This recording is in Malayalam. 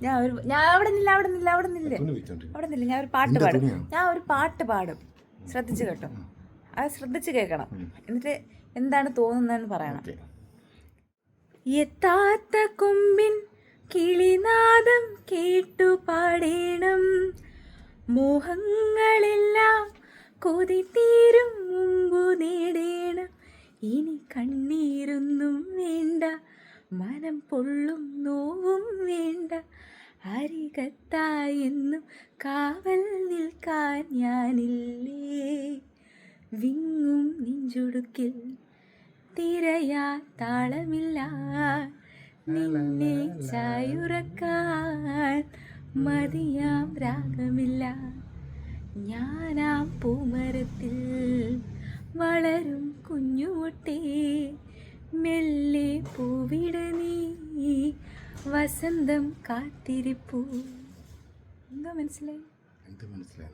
ഞാൻ അവിടെ നിന്നില്ല ഞാൻ ഒരു പാട്ട് പാടും ശ്രദ്ധിച്ചു കേട്ടോ, അത് ശ്രദ്ധിച്ച് കേൾക്കണം, എന്നിട്ട് എന്താണ് തോന്നുന്നതെന്ന് പറയണം. എത്താത്ത കൊമ്പിൻ കിളിനാദം കേട്ടു പാടേണം, മോഹങ്ങളെല്ലാം കൊതി തീരും മുമ്പു നേടേണം, ഇനി കണ്ണീരൊന്നും വേണ്ട, മനം പൊള്ളും നോവും വേണ്ട, അരികത്തായെന്നും കാവൽ നിൽക്കാൻ ഞാനില്ലേ, വിങ്ങും നെഞ്ചുടുക്കിൽ തിരയാ താളമില്ല, നിന്നെ ചായുറക്കാൻ മതിയാം രാഗമില്ല, ഞാനാം പൂമരത്തിൽ വളരും കുഞ്ഞുമുട്ടേ, മെല്ലെ പൂവിട നീ വസന്തം കാത്തിരിപ്പൂ. എന്താ മനസ്സിലായി? മനസ്സിലായി.